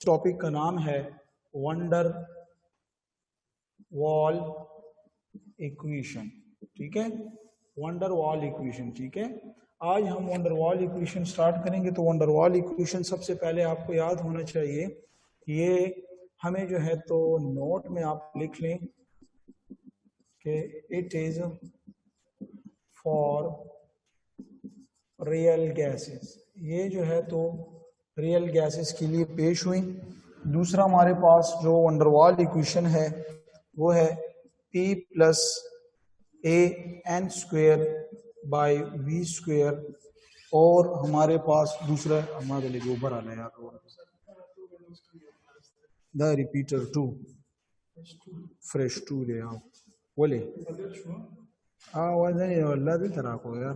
Topic का नाम है वंडर वॉल इक्वेशन। ठीक है, वंडर वॉल इक्वेशन। ठीक है, आज हम वंडर वॉल इक्वेशन स्टार्ट करेंगे। तो वंडर वॉल इक्वेशन सबसे पहले आपको याद होना चाहिए, ये हमें जो है तो नोट में आप लिख लें कि it is for real gases. ये जो है तो रियल गैसेस के लिए पेश हुई। दूसरा हमारे पास जो वंडरवॉल इक्वेशन है वो है P plus A N square by we square. और हमारे पास दूसरा हमारे लिए ऊपर आ रहा है the repeater to fresh to ले आओ बोले वल्ला भी तरह को यार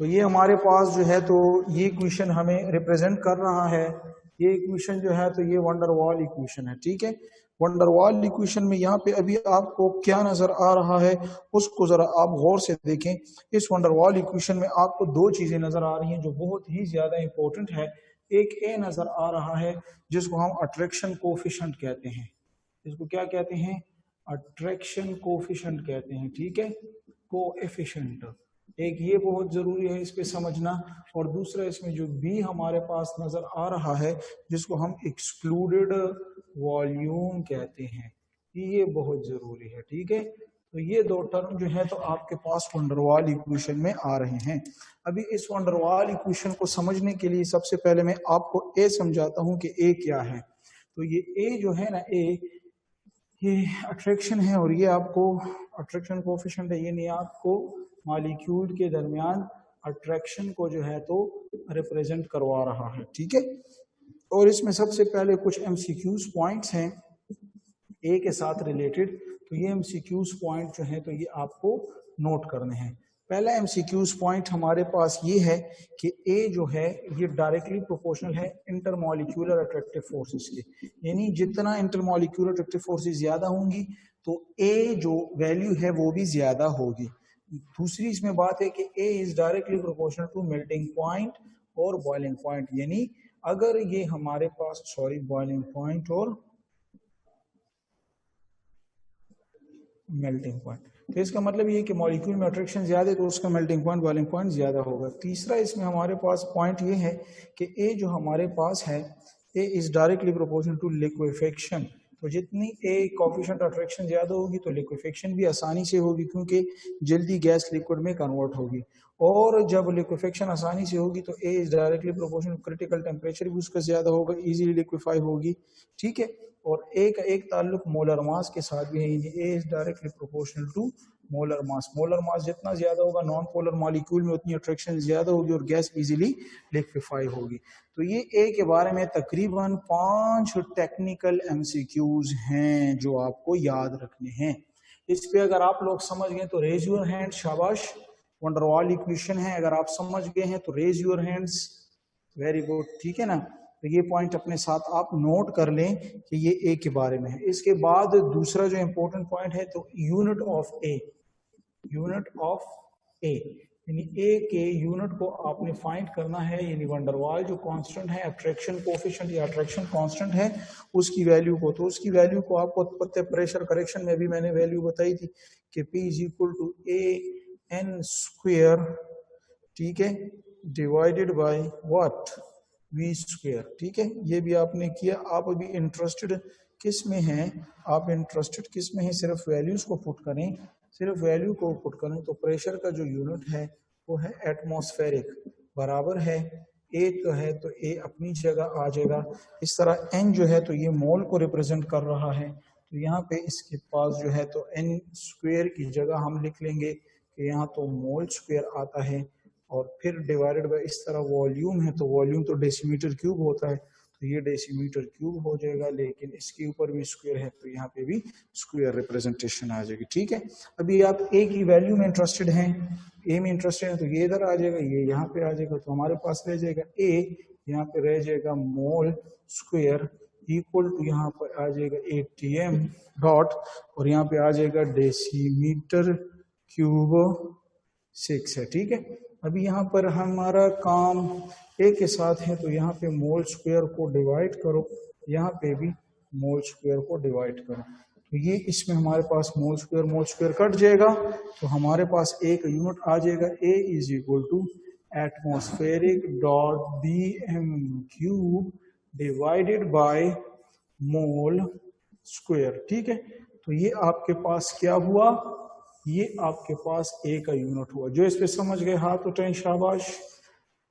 तो ये हमारे पास जो है तो ये इक्वेशन हमें रिप्रेजेंट कर रहा है। ये इक्वेशन जो है तो ये वंडरवॉल इक्वेशन है। ठीक है, वंडरवॉल इक्वेशन में यहाँ पे अभी आपको क्या नजर आ रहा है उसको जरा आप गौर से देखें। इस वंडरवॉल इक्वेशन में आपको दो चीजें नजर आ रही हैं जो बहुत ही ज्यादा इंपॉर्टेंट है। एक ए नजर आ रहा है जिसको हम अट्रैक्शन कोफिशिएंट कहते हैं। इसको क्या कहते हैं? अट्रैक्शन कोफिशिएंट कहते हैं। ठीक है, कोएफिशिएंट। एक ये बहुत जरूरी है इस पे समझना। और दूसरा इसमें जो बी हमारे पास नजर आ रहा है जिसको हम एक्सक्लूडेड वॉल्यूम कहते हैं, ये बहुत जरूरी है। ठीक है, तो ये दो टर्म जो है तो आपके पास वंडरवॉल इक्वेशन में आ रहे हैं। अभी इस वंडरवॉल इक्वेशन को समझने के लिए सबसे पहले मैं आपको ए समझाता हूं कि ए क्या है। तो ये ए जो है ना, ये अट्रैक्शन है और ये आपको अट्रैक्शन कोएफिशिएंट है, यानी आपको मॉलिक्यूल के दरमियान अट्रैक्शन को जो है तो रिप्रेजेंट करवा रहा है। ठीक है, और इसमें सबसे पहले कुछ एमसीक्यूज पॉइंट्स हैं ए के साथ रिलेटेड। तो ये एमसीक्यूज पॉइंट जो है तो ये आपको नोट करने हैं। पहला एमसीक्यूज पॉइंट हमारे पास ये है कि ए जो है ये डायरेक्टली प्रोपोर्शनल है इंटरमॉलिक्यूलर अट्रैक्टिव फोर्सेस के, यानी जितना इंटरमॉलिक्यूलर अट्रैक्टिव फोर्सेस ज्यादा होंगी तो ए जो वैल्यू है वो भी ज्यादा होगी। दूसरी इसमें बात है कि a is directly proportional to melting point और बॉइलिंग पॉइंट, यानी अगर ये हमारे पास बॉइलिंग पॉइंट और मेल्टिंग पॉइंट, तो इसका मतलब ये कि मॉलिक्यूल में अट्रैक्शन ज्यादा है तो उसका मेल्टिंग पॉइंट बॉइलिंग पॉइंट ज्यादा होगा। तीसरा इसमें हमारे पास पॉइंट ये है कि ए जो हमारे पास है a is directly proportional to liquefaction. तो जितनी ए कोएफिशिएंट अट्रैक्शन ज्यादा होगी तो लिक्विफेक्शन भी आसानी से होगी क्योंकि जल्दी गैस लिक्विड में कन्वर्ट होगी। और जब लिक्विफेक्शन आसानी से होगी तो a is directly proportional, critical temperature भी उसका ज्यादा होगा, इजीली लिक्विफाई होगी। ठीक है, और ए का एक ताल्लुक मोलर मास के साथ भी है, a is directly proportional to molar mass. Molar mass जितना ज्यादा होगा नॉन पोलर मॉलिक्यूल में उतनी अट्रैक्शन ज्यादा होगी और गैस इजीली लिक्विफाई होगी। तो ये ए के बारे में तकरीबन 5 टेक्निकल एमसीक्यूज हैं जो आपको याद रखने हैं। इस पे अगर आप लोग समझ गए तो रेज योर हैंड, शाबाश। वंडरवॉल इक्वेशन है, अगर आप समझ गए हैं तो raise your hands, very good. ठीक है ना, तो ये पॉइंट अपने साथ आप नोट कर लें कि ये ए के बारे में है। इसके बाद दूसरा जो इंपॉर्टेंट पॉइंट है तो unit of a, unit of a, यानी ए के यूनिट को आपने फाइंड करना है। यानी वंडरवॉल जो कांस्टेंट है, अट्रैक्शन कोएफिशिएंट या अट्रैक्शन कांस्टेंट है, उसकी वैल्यू को, तो उसकी वैल्यू को आपको पता है प्रेशर करेक्शन में भी मैंने वैल्यू बताई थी कि P is equal to A N square, ठीक है, divided by what, V square. ठीक है, ये भी आपने किया। आप अभी इंटरेस्टेड किस में हैं? आप इंटरेस्टेड किस में हैं? सिर्फ वैल्यूज को पुट करें, सिर्फ वैल्यू को पुट करें तो प्रेशर का जो यूनिट है वो है एटमॉस्फेरिक, बराबर है ए तो है तो ए अपनी जगह आ जाएगा। इस तरह एन जो है तो ये मोल को रिप्रेजेंट कर रहा है, तो यहाँ पे इसके पास जो है तो एन स्क्वेयर की जगह हम लिख लेंगे कि यहाँ तो मोल स्क्वेयर आता है और फिर डिवाइडेड बाय इस तरह वॉल्यूम है, तो वॉल्यूम तो डेसीमीटर क्यूब होता है तो ये डेसीमीटर क्यूब हो जाएगा, लेकिन इसके ऊपर भी स्क्वायर है तो यहाँ पे भी स्क्वायर रिप्रेजेंटेशन आ जाएगी। ठीक है, अभी आप ए की वैल्यू में इंटरेस्टेड हैं, ए में इंटरेस्टेड है तो ये इधर आ जाएगा, ये यहाँ पे आ जाएगा, तो हमारे पास रह जाएगा ए, यहाँ पे रह जाएगा मोल स्क्वायर इक्वल टू यहाँ पर आ जाएगा ATM डॉट और यहाँ पे आ जाएगा डेसीमीटर क्यूब 6 है। ठीक है, अभी यहाँ पर हमारा काम ए के साथ है तो यहाँ पे मोल स्क्वायर को डिवाइड करो, यहाँ पे भी मोल स्क्वायर को डिवाइड करो, तो ये इसमें हमारे पास मोल स्क्वायर कट जाएगा, तो हमारे पास ए का यूनिट आ जाएगा, a is equal to atmospheric dot BM cube divided by mole square. ठीक है, तो ये आपके पास क्या हुआ, ये आपके पास ए का यूनिट हुआ। जो इस पे समझ गए हाथ उठाएं, शाबाश,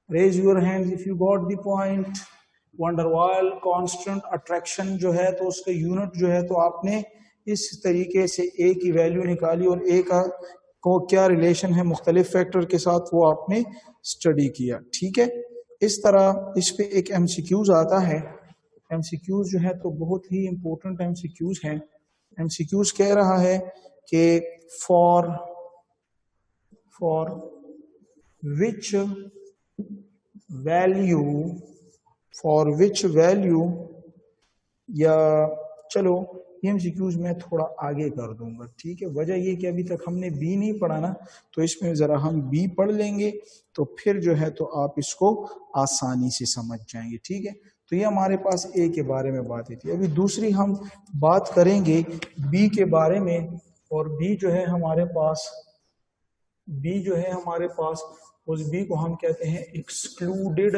raise your hand if you got the point. Van der Waals constant attraction जो है तो उसका यूनिट जो है तो आपने इस तरीके से ए की वैल्यू निकाली और ए का को क्या रिलेशन है मुख्तलिफ फैक्टर के साथ वो आपने स्टडी किया। ठीक है, इस तरह इस पे एक MCQs आता है, MCQs जो है तो बहुत ही इंपॉर्टेंट MCQs हैं। MCQs कह रहा है कि फॉर विच वैल्यू या चलो MCQs मैं थोड़ा आगे कर दूंगा। ठीक है, वजह ये कि अभी तक हमने बी नहीं पढ़ा ना, तो इसमें जरा हम बी पढ़ लेंगे तो फिर जो है तो आप इसको आसानी से समझ जाएंगे। ठीक है, तो ये हमारे पास ए के बारे में बातें थी। अभी दूसरी हम बात करेंगे बी के बारे में, और बी जो है हमारे पास उस बी को हम कहते हैं एक्सक्लूडेड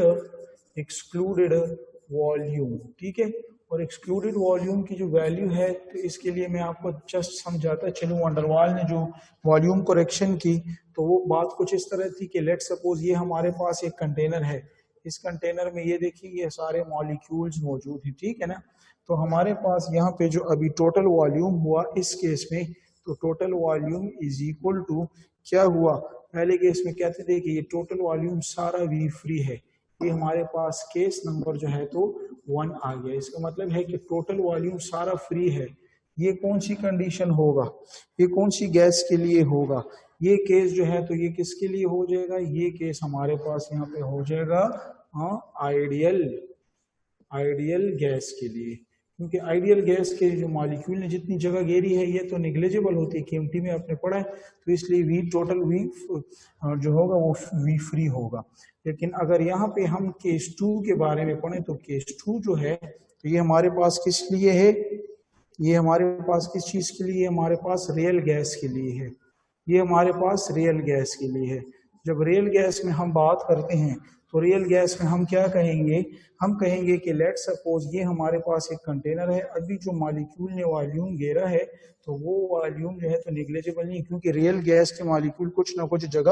वॉल्यूम। ठीक है, और एक्सक्लूडेड वॉल्यूम की जो वैल्यू है तो इसके लिए मैं आपको जस्ट समझाता चलूं। वंडरवाल ने जो वॉल्यूम करेक्शन की तो वो बात कुछ इस तरह थी कि लेट सपोज ये हमारे पास एक कंटेनर है, इस कंटेनर में ये देखिए ये सारे मॉलिक्यूल्स मौजूद हैं। ठीक है ना, तो हमारे पास यहाँ पे जो अभी टोटल वॉल्यूम हुआ इस केस में, तो total volume is equal to क्या हुआ, पहले केस में कहते थे कि ये टोटल वॉल्यूम सारा वी फ्री है, ये हमारे पास केस नंबर जो है तो 1 आ गया। इसका मतलब है कि टोटल वॉल्यूम सारा फ्री है। ये कौन सी कंडीशन होगा, ये कौन सी गैस के लिए होगा, ये केस जो है तो ये किसके लिए हो जाएगा, ये केस हमारे पास यहाँ पे हो जाएगा आइडियल गैस के लिए, क्योंकि आइडियल गैस के जो मॉलिक्यूल ने जितनी जगह घेरी है ये तो निग्लेजिबल होती है, कीमती में आपने पढ़ा है, तो इसलिए वी टोटल वी जो होगा वो वी फ्री होगा। लेकिन अगर यहाँ पे हम केस 2 के बारे में पढ़ें तो केस 2 जो है तो ये हमारे पास किस लिए है, ये हमारे पास किस चीज के लिए, हमारे पास रियल गैस के लिए है, ये हमारे पास रियल गैस के लिए है। जब रियल गैस में हम बात करते हैं तो रियल गैस में हम क्या कहेंगे, हम कहेंगे कि लेट सपोज ये हमारे पास एक कंटेनर है, अभी जो मॉलिक्यूल ने वॉल्यूम घेरा है तो वो वॉल्यूम जो है तो निग्लेजिबल नहीं, क्योंकि रियल गैस के मॉलिक्यूल कुछ ना कुछ जगह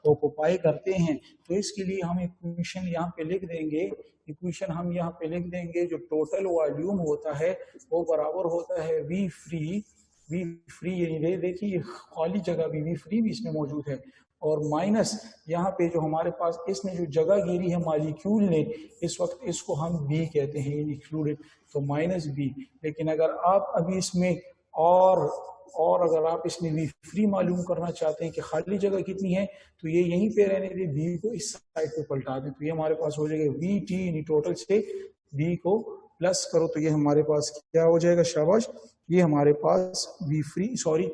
ऑक्युपाई करते हैं। तो इसके लिए हम इक्वेशन यहाँ पे लिख देंगे, इक्वेशन हम यहाँ पे लिख देंगे, जो टोटल वॉल्यूम होता है वो बराबर होता है वी फ्री यानी देखिए खाली जगह भी वी फ्री भी इसमें मौजूद है, और माइनस यहाँ पे जो हमारे पास इसने जो जगह घेरी है मॉलिक्यूल ने, इस वक्त इसको हम बी कहते हैं इंक्लूडेड, तो माइनस बी। लेकिन अगर आप अभी इसमें और अगर आप इसमें वी फ्री मालूम करना चाहते हैं कि खाली जगह कितनी है, तो ये यहीं पे रहने दे, बी को इस साइड पे पलटा दें, तो ये हमारे पास हो जाएगा वी टी यानी टोटल से बी को प्लस करो तो ये हमारे पास क्या हो जाएगा, शाबाश, ये हमारे पास वी फ्री सॉरी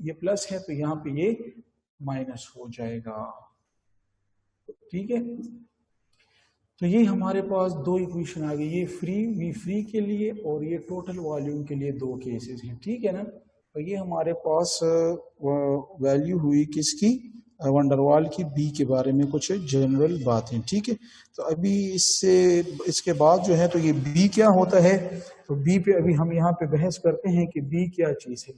ये प्लस है तो यहाँ पे ये माइनस हो जाएगा। ठीक है, तो ये हमारे पास दो इक्वेशन आ गई, ये वी फ्री के लिए और ये टोटल वॉल्यूम के लिए दो केसेस हैं। ठीक है ना, तो ये हमारे पास वैल्यू हुई किसकी, वंडरवाल की बी के बारे में कुछ जनरल बातें। ठीक है, तो अभी इसके बाद जो है तो ये बी क्या होता है, तो बी पे अभी हम यहाँ पे बहस करते हैं कि बी क्या चीज है।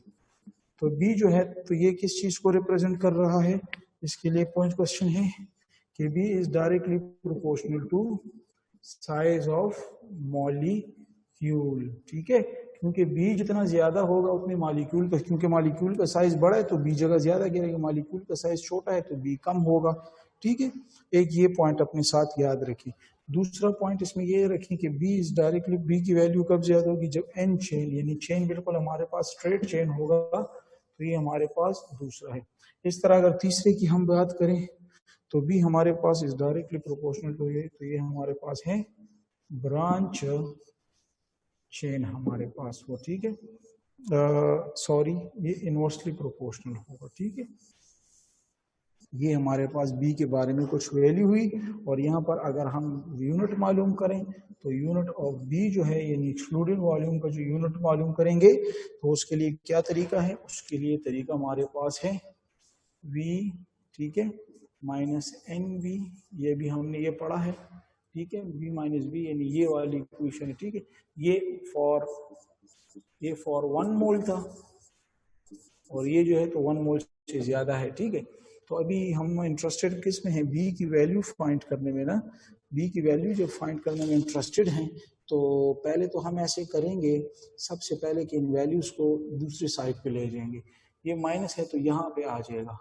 तो बी जो है तो ये किस चीज को रिप्रेजेंट कर रहा है, इसके लिए पॉइंट क्वेश्चन है कि B is directly proportional to size of molecule. ठीक है, क्योंकि बी जितना ज्यादा होगा उतने मॉलिक्यूल का, क्योंकि मॉलिक्यूल का साइज बड़ा है तो बी जगह ज्यादा घेरेगा, मॉलिक्यूल का साइज छोटा है तो बी कम होगा। ठीक है, एक ये पॉइंट अपने साथ याद रखिए। दूसरा पॉइंट इसमें ये रखें कि B इज डायरेक्टली, B की वैल्यू कब ज्यादा होगी, जब N चेन, यानी चेन बिल्कुल हमारे पास स्ट्रेट चेन होगा, तो ये हमारे पास दूसरा है। इस तरह अगर तीसरे की हम बात करें तो B हमारे पास इज डायरेक्टली प्रोपोर्शनल टू ये, तो ये हमारे पास है ब्रांच चेन हमारे पास वो, ठीक है, सॉरी ये इनवर्सली प्रोपोर्शनल होगा, ठीक है। ये हमारे पास B के बारे में कुछ वैल्यू हुई, और यहाँ पर अगर हम यूनिट मालूम करें तो यूनिट ऑफ B जो है, यानी एक्सक्लूडेड वॉल्यूम का जो यूनिट मालूम करेंगे, तो उसके लिए क्या तरीका है, उसके लिए तरीका हमारे पास है V, ठीक है, माइनस NV, ये भी हमने ये पढ़ा है, ठीक है, V माइनस B, यानी ये वाली इक्वेशन है, ठीक है। ये फॉर 1 मोल था, और ये जो है तो 1 मोल से ज्यादा है, ठीक है। तो अभी हम इंटरेस्टेड किस में है, B की वैल्यू फाइंड करने में ना, B की वैल्यू जब फाइंड करने में इंटरेस्टेड हैं, तो पहले तो हम ऐसे करेंगे, सबसे पहले कि इन वैल्यूज को दूसरी साइड पे ले जाएंगे। ये माइनस है तो यहाँ पे आ जाएगा,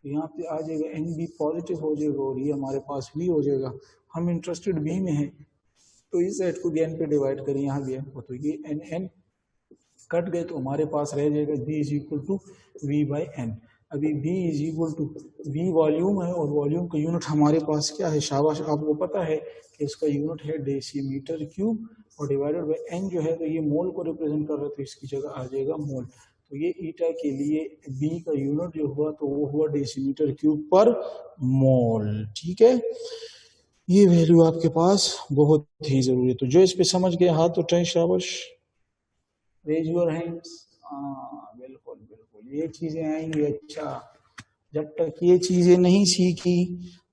यहाँ पे आ जाएगा, NB पॉजिटिव हो जाएगा, और ये हमारे पास V हो जाएगा। हम इंटरेस्टेड B में हैं, तो इस साइड को भी N पे डिवाइड करें, यहाँ भी N को, तो ये N कट गए, तो हमारे पास रह जाएगा B is equal to V/N। अभी B is equal to V volume है, और वॉल्यूम का यूनिट हमारे पास क्या है, शाबाश आपको पता है कि इसका यूनिट है डेसीमीटर क्यूब, और डिवाइडेड बाय N जो है तो ये मोल को रिप्रेजेंट कर रहा है, तो इसकी जगह आ जाएगा मोल। तो ये ईटा के लिए B का यूनिट जो हुआ तो वो हुआ डेसीमीटर क्यूब पर मोल, ठीक है। ये वैल्यू आपके पास बहुत ही जरूरी है, तो जो इस पे समझ गए हाथ उठाएं, शाबाश, रेज योर हैंड्स। बिल्कुल बिल्कुल, ये चीजें आएंगी। अच्छा, जब तक ये चीजें नहीं सीखी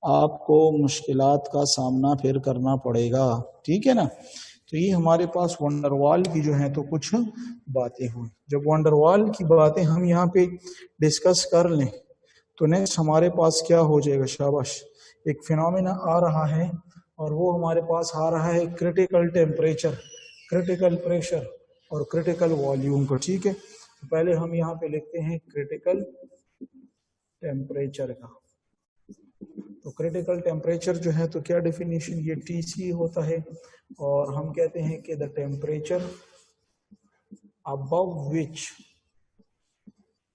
आपको मुश्किलात का सामना फिर करना पड़ेगा, ठीक है ना। तो ये हमारे पास वंडरवाल की जो है तो कुछ बातें हुई। जब वंडरवाल की बातें हम यहाँ पे डिस्कस कर लें तो नेक्स्ट हमारे पास क्या हो जाएगा, शाबाश, एक फिनोमेना आ रहा है, और वो हमारे पास आ रहा है क्रिटिकल टेम्परेचर, क्रिटिकल प्रेशर और क्रिटिकल वॉल्यूम का, ठीक है। तो पहले हम यहाँ पे लिखते हैं क्रिटिकल टेम्परेचर का। तो क्रिटिकल टेम्परेचर जो है तो क्या डेफिनेशन, ये TC होता है, और हम कहते हैं कि द टेम्परेचर अबव विच,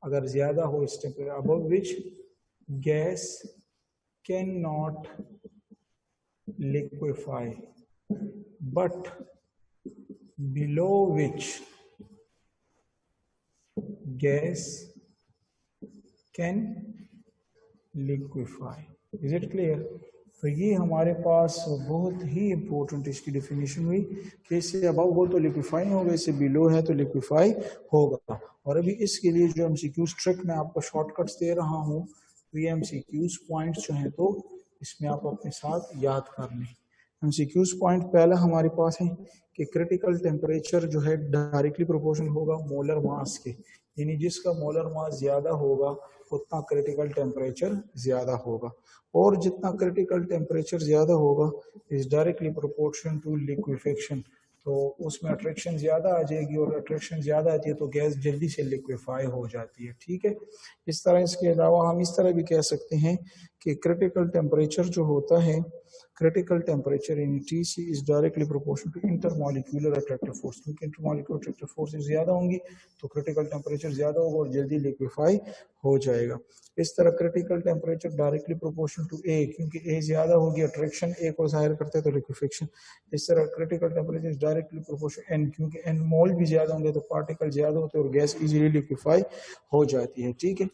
अगर ज्यादा हो इस temperature above which gas can not liquefy, but below which gas can liquefy. Is it clear? तो ये हमारे पास बहुत ही इंपॉर्टेंट इसकी डेफिनेशन हुई कि इससे अबव हो तो लिक्विफाई होगा, इससे बिलो है तो लिक्विफाई होगा। और अभी इसके लिए जो MCQs ट्रिक मैं आपको शॉर्टकट्स दे रहा हूँ, तो ये MCQs पॉइंट्स जो हैं तो इसमें आप अपने साथ याद कर लें। MCQs पॉइंट पहला हमारे पास है कि क्रिटिकल टेम्परेचर जो है डायरेक्टली प्रोपोर्शनल होगा मोलर मास के, यानी जिसका मोलर मास ज्यादा होगा उतना क्रिटिकल टेम्परेचर ज्यादा होगा, और जितना क्रिटिकल टेम्परेचर ज्यादा होगा is directly proportional to liquefaction, तो उसमें अट्रैक्शन ज्यादा आ जाएगी, और अट्रैक्शन ज्यादा आती है तो गैस जल्दी से लिक्विफाई हो जाती है, ठीक है। इस तरह इसके अलावा हम इस तरह भी कह सकते हैं कि क्रिटिकल टेम्परेचर जो होता है, critical temperature in TC is directly proportional to intermolecular attractive force, क्योंकि intermolecular attractive forces ज्यादा होंगी तो critical temperature ज्यादा होगा और जल्दी लिक्विफाई हो जाएगा। इस तरह critical temperature directly proportional to A, क्योंकि A ज्यादा होगी, अट्रैक्शन A को जाहिर करते हैं तो लिक्विफेक्शन। इस तरह critical temperature is directly proportional N, क्योंकि N मोल भी ज्यादा होंगे तो पार्टिकल ज्यादा होते हैं और गैस इजीली लिक्विफाई हो जाती है, ठीक है।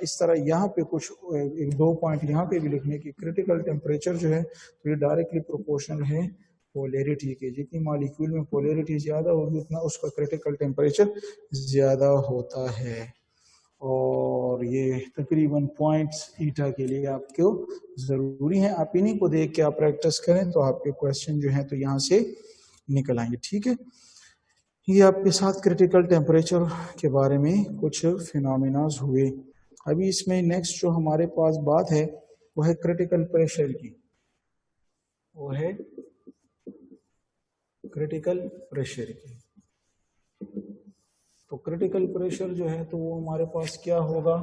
इस तरह यहाँ पे कुछ एक दो पॉइंट यहाँ पे भी लिखने की, क्रिटिकल टेम्परेचर जो है तो ये डायरेक्टली प्रोपोर्शनल है पोलैरिटी के, जितनी मॉलिक्यूल में पोलैरिटी ज्यादा होगी उतना उसका क्रिटिकल टेम्परेचर ज्यादा होता है। और ये तकरीबन पॉइंट्स ईटा के लिए आपको जरूरी हैं, आप इन्हीं को देख के आप प्रैक्टिस करें तो आपके क्वेश्चन जो है तो यहाँ से निकल आएंगे, ठीक है। ये आपके साथ क्रिटिकल टेम्परेचर के बारे में कुछ फिनोमेनास हुए। अभी इसमें नेक्स्ट जो हमारे पास बात है वो है क्रिटिकल प्रेशर की, वो है क्रिटिकल प्रेशर की। तो क्रिटिकल प्रेशर जो है तो वो हमारे पास क्या होगा,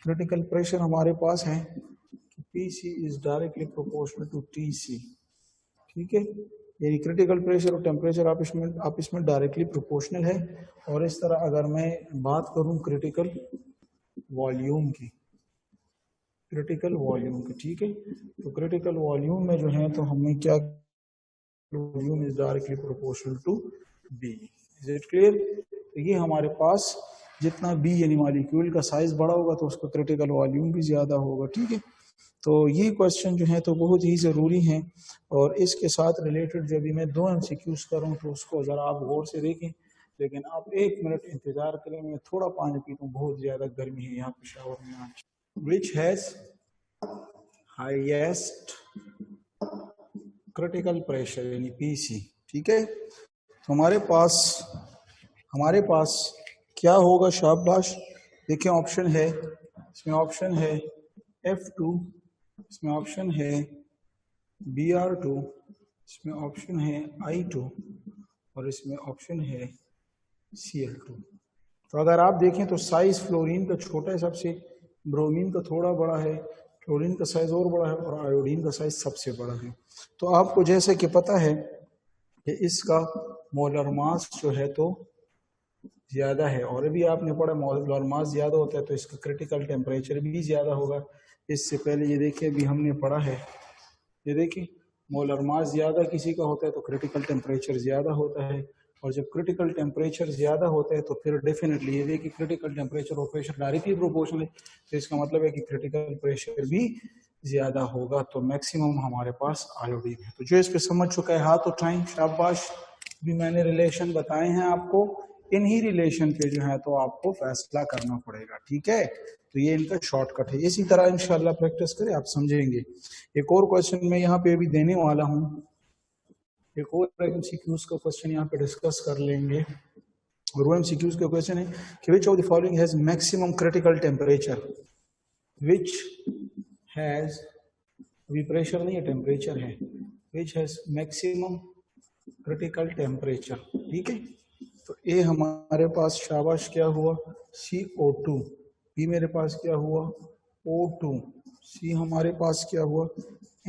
क्रिटिकल प्रेशर हमारे पास है कि PC is directly proportional to TC, ठीक है, यानी क्रिटिकल प्रेशर और टेम्परेचर आप इसमें डायरेक्टली प्रोपोर्शनल है। और इस तरह अगर मैं बात करूं क्रिटिकल वॉल्यूम की, ठीक है, तो क्रिटिकल वॉल्यूम में जो है तो हमें क्या, volume is directly proportional to B. Is it clear? तो ये हमारे पास जितना बी यानी मॉलिक्यूल का साइज बड़ा होगा तो उसका क्रिटिकल वॉल्यूम भी ज्यादा होगा। ठीक है, तो ये क्वेश्चन जो है तो बहुत ही ज़रूरी है। और इसके साथ रिलेटेड जो भी मैं 2 MCQs करूँ तो उसको ज़रा आप गौर से देखें, लेकिन आप 1 मिनट इंतज़ार करें, मैं थोड़ा पानी पीता हूँ, बहुत ज़्यादा गर्मी है यहाँ पेशावर में आज। Which has highest critical pressure यानी PC। ठीक है, तो हमारे पास क्या होगा, शाबाश। देखिए ऑप्शन है, इसमें ऑप्शन है F2, इसमें ऑप्शन है Br2, इसमें ऑप्शन है I2 और इसमें ऑप्शन है Cl2। तो अगर आप देखें तो साइज फ्लोरीन का छोटा है सबसे, ब्रोमीन का थोड़ा बड़ा है, क्लोरीन का साइज और बड़ा है और आयोडीन का साइज सबसे बड़ा है। तो आपको जैसे कि पता है कि इसका मोलर मास जो है तो ज्यादा है, और अभी आपने पढ़ा मोलर मास ज्यादा होता है तो इसका क्रिटिकल टेम्परेचर भी ज्यादा होगा। इससे पहले ये देखिए अभी हमने पढ़ा है, ये देखिए मोलर मास ज्यादा किसी का होता है तो क्रिटिकल टेम्परेचर ज्यादा होता है, और जब क्रिटिकल टेम्परेचर ज्यादा होता है तो फिर डेफिनेटली ये देखिए क्रिटिकल टेम्परेचर और प्रेशर डायरेक्टली प्रोपोर्शनल है, तो इसका मतलब है कि क्रिटिकल प्रेशर भी ज्यादा होगा। तो मैक्सिमम हमारे पास आयोडीन है। तो जो इस पे समझ चुका है हाथ उठाएं, शाबाश। भी मैंने रिलेशन बताए हैं आपको, इन्हीं रिलेशन पे जो है तो आपको फैसला करना पड़ेगा। ठीक है, तो ये इनका शॉर्टकट है। इसी तरह इंशाल्लाह प्रैक्टिस करें, आप समझेंगे। एक और क्वेश्चन मैं यहाँ पे अभी देने वाला हूँ, एक और MCQs का क्वेश्चन यहाँ पे डिस्कस कर लेंगे। और वो MCQs का क्वेश्चन है कि which of the following has maximum critical temperature, which has, अभी प्रेशर नहीं है टेम्परेचर है, which has maximum critical temperature. ठीक है, तो ए हमारे पास शाबाश क्या हुआ CO2, बी मेरे पास क्या हुआ O2, सी हमारे पास क्या हुआ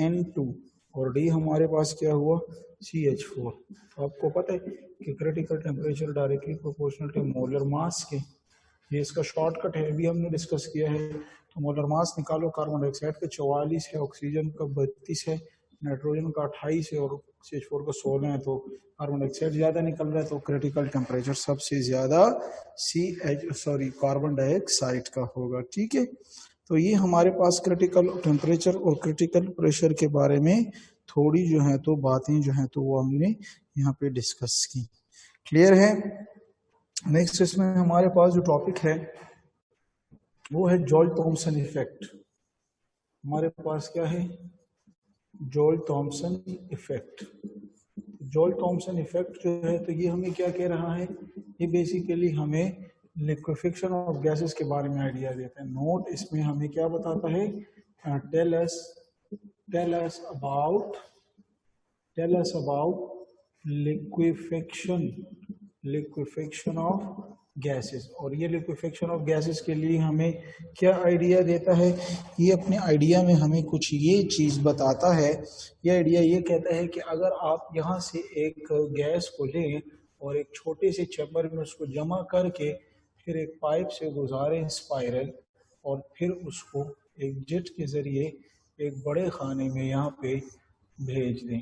N2 और डी हमारे पास क्या हुआ CH4। तो आपको पता है कि critical temperature directly proportional to molar mass के, ये इसका शॉर्टकट है, अभी हमने डिस्कस किया है। तो मोलर मास निकालो, कार्बन डाइऑक्साइड का 44 है, ऑक्सीजन का 32 है, नाइट्रोजन का 28 है और CH4 का 16 है, तो कार्बन डाइऑक्साइड ज्यादा निकल रहा है, तो क्रिटिकल टेम्परेचर सबसे ज्यादा कार्बन डाइऑक्साइड का होगा। ठीक है, तो ये हमारे पास क्रिटिकल टेम्परेचर और क्रिटिकल प्रेशर के बारे में थोड़ी जो है तो बातें जो है तो वो हमने यहाँ पे डिस्कस की। क्लियर है? नेक्स्ट इसमें हमारे पास जो टॉपिक है वो है जॉल थॉमसन इफेक्ट। हमारे पास क्या है, Joule Thomson effect. Joule Thomson effect जो है तो ये हमें क्या कह रहा है, ये बेसिकली हमें लिक्विफिकेशन ऑफ गैसेस के बारे में आइडिया देता है। नोट इसमें हमें क्या बताता है, tell us about liquefaction of gases. और ये लिक्विफिकेशन ऑफ गैसेस के लिए हमें क्या आइडिया देता है, ये अपने आइडिया में हमें कुछ ये चीज बताता है। ये आइडिया ये कहता है कि अगर आप यहाँ से एक गैस को लें और एक छोटे से चैम्बर में उसको जमा करके फिर एक पाइप से गुजारें स्पाइरल, और फिर उसको एक जेट के जरिए एक बड़े खाने में यहाँ पे भेज दें।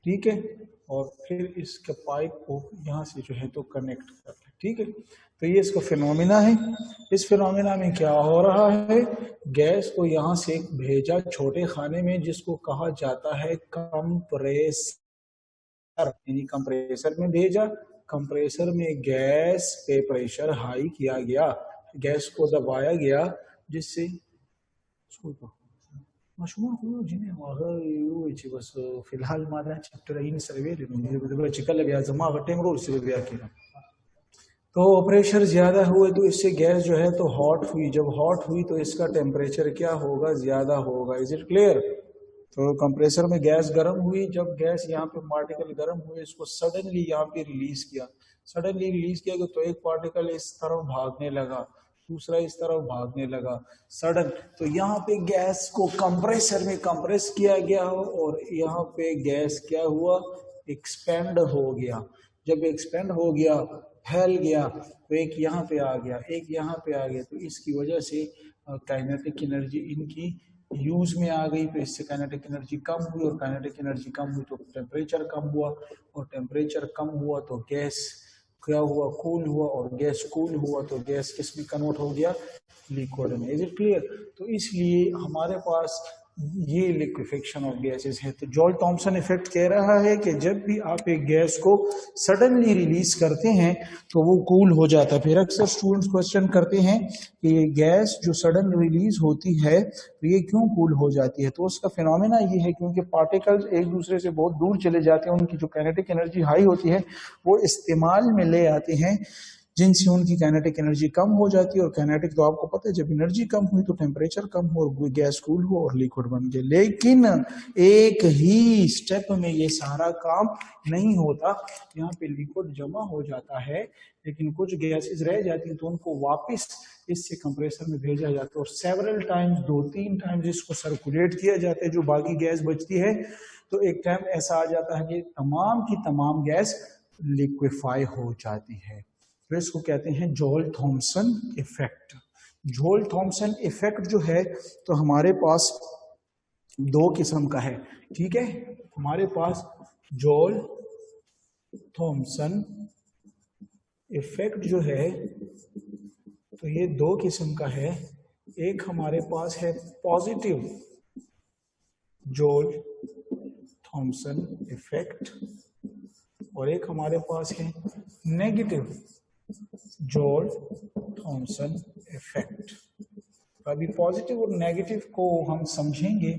ठीक है, और फिर इसके पाइप को यहाँ से जो है तो कनेक्ट कर लें। ठीक है, तो ये इसका फिनोमिना है। इस फिनोमिना में क्या हो रहा है, गैस को यहाँ से भेजा छोटे खाने में जिसको कहा जाता है कंप्रेसर, यानी कंप्रेसर में भेजा, कंप्रेसर में गैस पे प्रेशर हाई किया गया, गैस को दबाया गया, जिससे मशहूर जिन्हें बस फिलहाल मारा चैप्टर इन सर्वे चिकल गया जमा टेम रोल से गया किया, तो प्रेशर ज्यादा हुए तो इससे गैस जो है तो हॉट हुई। जब हॉट हुई तो इसका टेम्परेचर क्या होगा, ज्यादा होगा। Is it clear? तो कंप्रेसर में गैस गर्म हुई, जब गैस यहाँ पे पार्टिकल गर्म हुए, इसको सडनली यहाँ पे रिलीज किया, तो एक पार्टिकल इस तरफ भागने लगा, दूसरा इस तरफ भागने लगा सडन। तो यहाँ पे गैस को कंप्रेसर में कंप्रेस किया गया हो और यहाँ पे गैस क्या हुआ, एक्सपेंड हो गया। जब एक्सपेंड हो गया, फैल गया, तो एक यहाँ पे आ गया, एक यहाँ पे आ गया, तो इसकी वजह से काइनेटिक एनर्जी इनकी यूज में आ गई। तो इससे काइनेटिक एनर्जी कम हुई और काइनेटिक एनर्जी कम हुई तो टेम्परेचर कम हुआ और टेम्परेचर कम हुआ तो गैस क्या हुआ, कूल हुआ और गैस कूल हुआ तो गैस किस में कन्वर्ट हो गया, लिक्विड में। Is it clear? तो इसलिए हमारे पास ये लिक्विफिकेशन ऑफ गैसेस है। तो जॉल थॉम्सन इफेक्ट कह रहा है कि जब भी आप एक गैस को सडनली रिलीज करते हैं तो वो कूल हो जाता है। फिर अक्सर स्टूडेंट्स क्वेश्चन करते हैं कि ये गैस जो सडन रिलीज होती है तो ये क्यों कूल हो जाती है। तो उसका फिनोमेना ये है क्योंकि पार्टिकल्स एक दूसरे से बहुत दूर चले जाते हैं, उनकी जो काइनेटिक एनर्जी हाई होती है वो इस्तेमाल में ले आते हैं, जिनसे उनकी काइनेटिक एनर्जी कम हो जाती है। और काइनेटिक तो आपको पता है, जब एनर्जी कम हुई तो टेम्परेचर कम हो और गैस कूल हो और लिक्विड बन गया। लेकिन एक ही स्टेप में ये सारा काम नहीं होता। यहाँ पे लिक्विड जमा हो जाता है लेकिन कुछ गैसेस रह जाती हैं तो उनको वापस इससे कंप्रेसर में भेजा जाता है और सेवरल टाइम्स, 2-3 टाइम्स इसको सर्कुलेट किया जाता है जो बाकी गैस बचती है। तो एक टाइम ऐसा आ जाता है कि तमाम की तमाम गैस लिक्विफाई हो जाती है। तो इसको कहते हैं Joule Thomson effect. Joule Thomson effect जो है तो हमारे पास दो किस्म का है, ठीक है। हमारे पास जॉल थॉम्सन इफेक्ट जो है तो ये दो किस्म का है। एक हमारे पास है पॉजिटिव जॉल थॉम्सन इफेक्ट और एक हमारे पास है नेगेटिव जॉल थॉम्सन इफेक्ट। अभी पॉजिटिव और नेगेटिव को हम समझेंगे।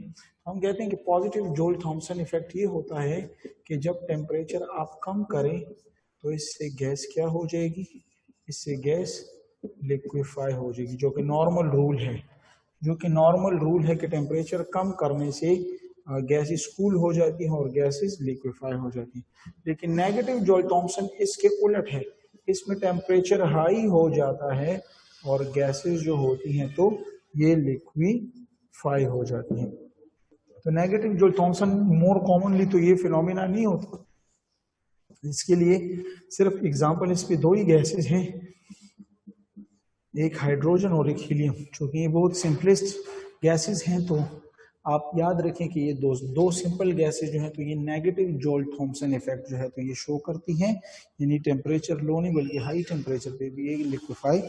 हम कहते हैं कि पॉजिटिव जॉल थॉम्सन इफेक्ट ये होता है कि जब टेम्परेचर आप कम करें तो इससे गैस क्या हो जाएगी, इससे गैस लिक्विफाई हो जाएगी, जो कि नॉर्मल रूल है। जो कि नॉर्मल रूल है कि टेम्परेचर कम करने से गैसेस कूल हो जाती हैं और गैसेस लिक्विफाई हो जाती हैं। लेकिन नेगेटिव जॉल थॉम्सन इसके उलट है, इसमें टेम्परेचर हाई हो जाता है और गैसेस जो होती हैं तो ये लिक्विफाई हो जाती हैं। तो negative Joule Thomson more commonly तो ये फिनोमेना नहीं होता। इसके लिए सिर्फ एग्जांपल इस पे दो ही गैसेस हैं, एक हाइड्रोजन और एक हीलियम, चूंकि ये बहुत सिंपलेस्ट गैसेस हैं तो आप याद रखें कि ये दो सिंपल गैसेस जो है तो ये नेगेटिव जॉल थॉम्सन इफेक्ट जो है तो ये शो करती हैं। यानी टेम्परेचर लो नहीं बल्कि हाई टेम्परेचर पे भी ये लिक्विफाई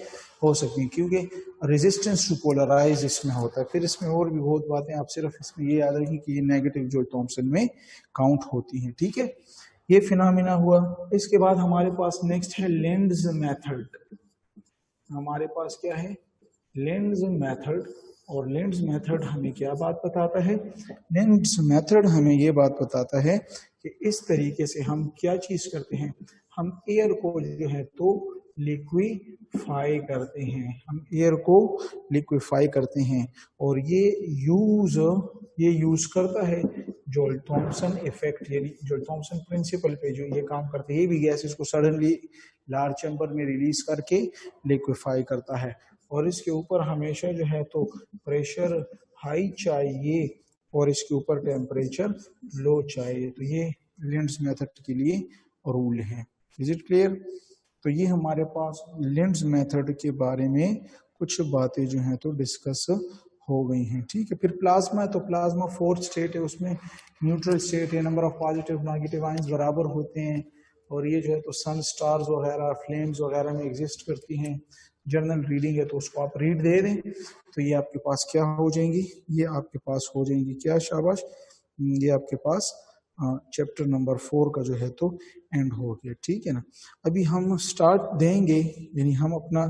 हो सकती हैं क्योंकि रेजिस्टेंस टू पोलराइज इसमें होता है। फिर इसमें और भी बहुत बातें, आप सिर्फ इसमें ये याद रखें कि ये नेगेटिव जॉल थॉम्सन में काउंट होती हैं, ठीक है। ये फिनोमेना हुआ। इसके बाद हमारे पास नेक्स्ट है लेंड्स मेथड। हमारे पास क्या है, लेंड्स मेथड। और लेंड्स मेथड हमें क्या बात बताता है, लेंड्स मेथड हमें ये बात बताता है कि इस तरीके से हम क्या चीज करते हैं, हम एयर को जो है तो लिक्विफाई करते हैं, हम एयर को लिक्विफाई करते हैं। और ये यूज करता है जॉल थॉम्सन इफेक्ट, यानी जॉल थॉम्सन प्रिंसिपल पे जो ये काम करते हैं। ये भी गैसेस को सडनली लार्ज चैम्बर में रिलीज करके लिक्विफाई करता है। और इसके ऊपर हमेशा जो है तो प्रेशर हाई चाहिए और इसके ऊपर टेम्परेचर लो चाहिए। तो ये लेंड्स मेथड के लिए रूल है। Is it clear? तो ये हमारे पास लेंड्स मेथड के बारे में कुछ बातें जो हैं तो डिस्कस हो गई हैं, ठीक है। फिर प्लाज्मा है तो प्लाज्मा फोर्थ स्टेट है, उसमें न्यूट्रल स्टेट है, number of positive negative ions बराबर होते हैं और ये जो है तो सन स्टार्स वगैरह फ्लेम्स वगैरह में एग्जिस्ट करती हैं। जर्नल रीडिंग है तो उसको आप रीड दे दें तो ये आपके पास क्या हो जाएंगी, ये आपके पास हो जाएंगी क्या, शाबाश, ये आपके पास चैप्टर नंबर 4 का जो है तो एंड हो गया, ठीक है ना। अभी हम स्टार्ट देंगे, यानी हम अपना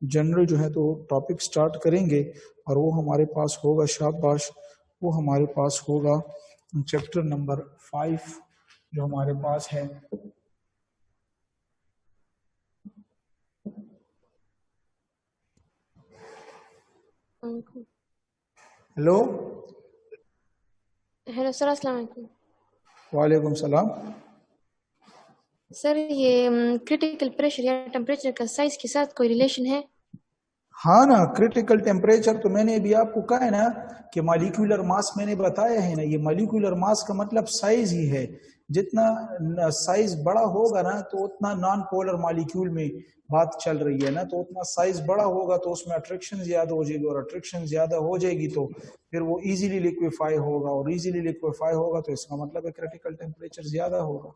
जनरल जो है तो टॉपिक स्टार्ट करेंगे और वो हमारे पास होगा, शाबाश, वो हमारे पास होगा चैप्टर नंबर 5 जो हमारे पास है। हेलो हेलो सर, अस्सलाम वालेकुम। वालेकुम सलाम। सर ये क्रिटिकल प्रेशर या टेम्परेचर का साइज के साथ कोई रिलेशन है? हाँ ना, क्रिटिकल टेम्परेचर तो मैंने अभी आपको कहा है ना कि मॉलिक्यूलर मास मैंने बताया है ना, ये मॉलिक्यूलर मास का मतलब साइज ही है। जितना साइज बड़ा होगा ना तो उतना नॉन पोलर मॉलिक्यूल में बात चल रही है ना, तो उतना साइज बड़ा होगा तो उसमें अट्रैक्शन ज्यादा हो जाएगी, और अट्रैक्शन ज्यादा हो जाएगी तो फिर वो इजीली लिक्विफाई होगा, और इजीली लिक्विफाई होगा तो इसका मतलब है क्रिटिकल टेम्परेचर ज्यादा होगा।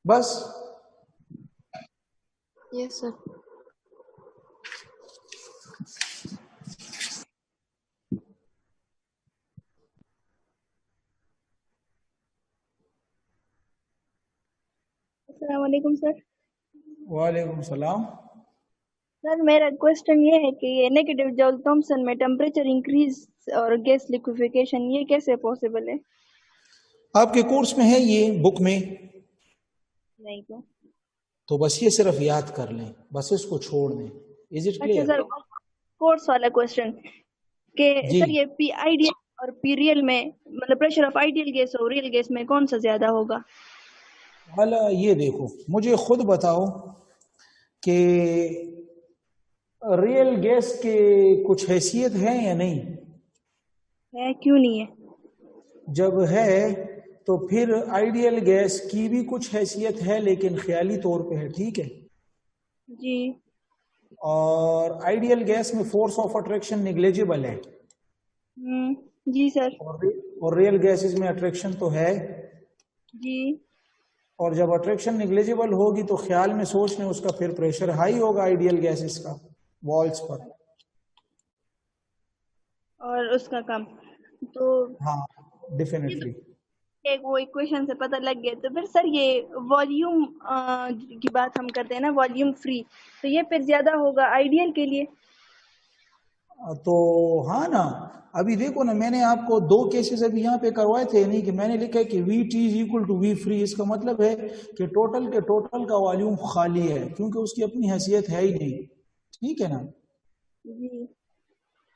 बस। Yes sir. अस्सलाम वालेकुम सर। वालेकुम सलाम। सर मेरा क्वेश्चन ये है कि ये नेगेटिव जॉल थॉमसन में टेम्परेचर इंक्रीज और गैस लिक्विफिकेशन ये कैसे पॉसिबल है? आपके कोर्स में है ये बुक में? नहीं तो बस ये सिर्फ याद कर लें, बस इसको छोड़ दें। इज इट अच्छा क्लियर? सर, कोर्स वाला क्वेश्चन कि जी। सर ये पी आइडियल और पी रियल में मतलब प्रेशर ऑफ आइडियल गैस और रियल गैस में कौन सा ज्यादा होगा? वाला ये देखो, मुझे खुद बताओ कि रियल गैस के कुछ हैसियत है या नहीं? है, क्यों नहीं है? जब है तो फिर आइडियल गैस की भी कुछ हैसियत है, लेकिन ख्याली तौर पे है, ठीक है। जी। और आइडियल गैस में फोर्स ऑफ अट्रैक्शन निग्लेजिबल है, जी सर। और रियल गैसेस में अट्रैक्शन तो है। जी। और जब अट्रैक्शन निग्लेजिबल होगी तो ख्याल में सोच लें उसका फिर प्रेशर हाई होगा आइडियल गैसेस का वॉल्स पर। और उसका कम तो हाँ, डेफिनेटली। एक वो इक्वेशन से पता लग गया। तो फिर सर ये वॉल्यूम की बात हम करते हैं ना, वॉल्यूम फ्री, तो ये फिर ज्यादा होगा आइडियल के लिए? तो हाँ ना, अभी देखो ना, मैंने आपको दो केसेस अभी यहाँ पे करवाए थे, नहीं कि मैंने लिखा है कि V T is equal to V free. इसका मतलब है कि टोटल के टोटल का वॉल्यूम खाली है, क्योंकि उसकी अपनी हैसियत है ही नहीं, ठीक है ना। जी।